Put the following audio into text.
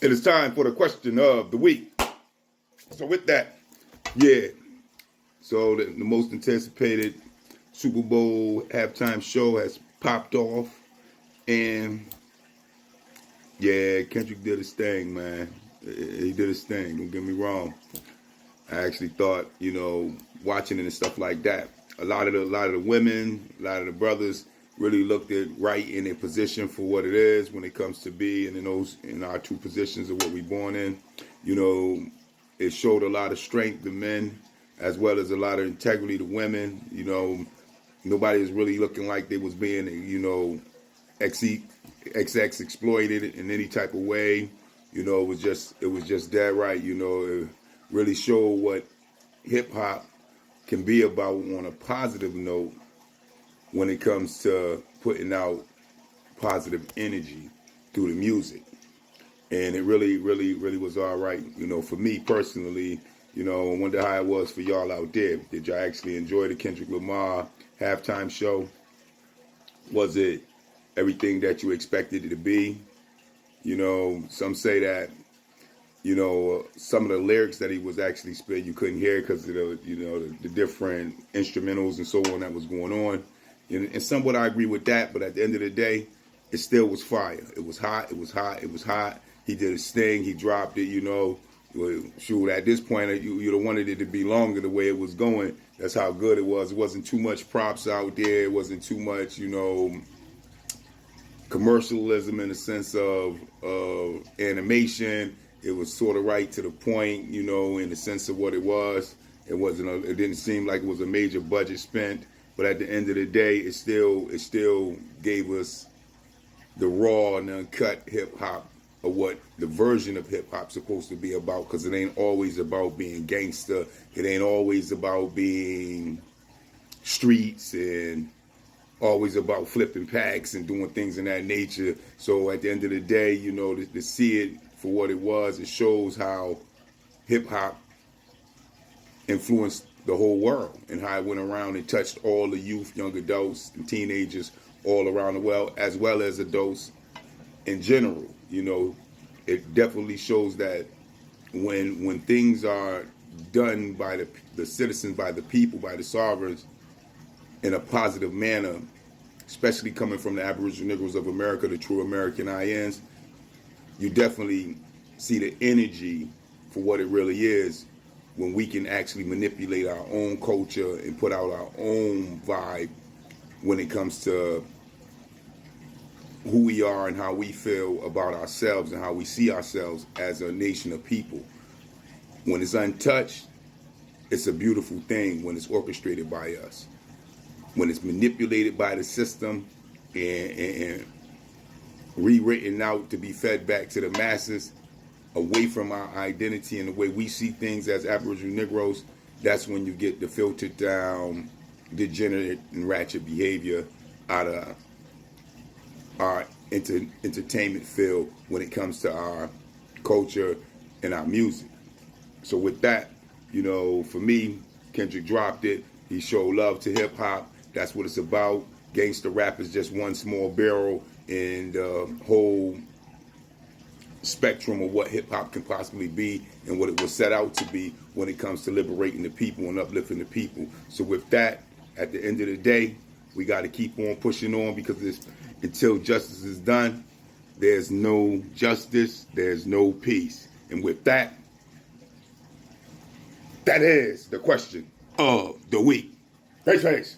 It is time for the question of the week. So with that, yeah. So the most anticipated Super Bowl halftime show has popped off. And yeah, Kendrick did his thing, man. He did his thing, don't get me wrong. I actually thought, watching it and stuff like that, a lot of the women, a lot of the brothers really looked at right in their position for what it is when it comes to being in our two positions of what we born in. It showed a lot of strength to men as well as a lot of integrity to women. Nobody was really looking like they was being, XX exploited in any type of way. It was just that right. It really showed what hip hop can be about on a positive note when it comes to putting out positive energy through the music. And it really, really, really was all right. For me personally, I wonder how it was for y'all out there. Did y'all actually enjoy the Kendrick Lamar halftime show? Was it everything that you expected it to be? Some say that, some of the lyrics that he was actually spitting, you couldn't hear because of the different instrumentals and so on that was going on. And somewhat I agree with that, but at the end of the day, it still was fire. It was hot, it was hot, it was hot. He did his thing, he dropped it, Shoot, at this point, you'd have wanted it to be longer the way it was going. That's how good it was. It wasn't too much props out there. It wasn't too much, commercialism in the sense of animation. It was sort of right to the point, in the sense of what it was. It didn't seem like it was a major budget spent, but at the end of the day, it still gave us the raw and uncut hip hop of what the version of hip hop's supposed to be about. Because it ain't always about being gangster. It ain't always about being streets and always about flipping packs and doing things in that nature. So at the end of the day, to see it for what it was, it shows how hip hop influenced the whole world and how it went around and touched all the youth, young adults, and teenagers all around the world, as well as adults in general. It definitely shows that when things are done by the citizens, by the people, by the sovereigns, in a positive manner, especially coming from the Aboriginal Negroes of America, the true American INs, you definitely see the energy for what it really is when we can actually manipulate our own culture and put out our own vibe when it comes to who we are and how we feel about ourselves and how we see ourselves as a nation of people. When it's untouched, it's a beautiful thing when it's orchestrated by us. When it's manipulated by the system and rewritten out to be fed back to the masses, away from our identity and the way we see things as Aboriginal Negroes, that's when you get the filtered down, degenerate and ratchet behavior out of our entertainment field when it comes to our culture and our music. So with that, for me, Kendrick dropped it. He showed love to hip hop. That's what it's about. Gangsta rap is just one small barrel in the whole spectrum of what hip hop can possibly be and what it was set out to be when it comes to liberating the people and uplifting the people. So with that, at the end of the day, we got to keep on pushing on because until justice is done, there's no justice, there's no peace. And with that, that is the question of the week. Face.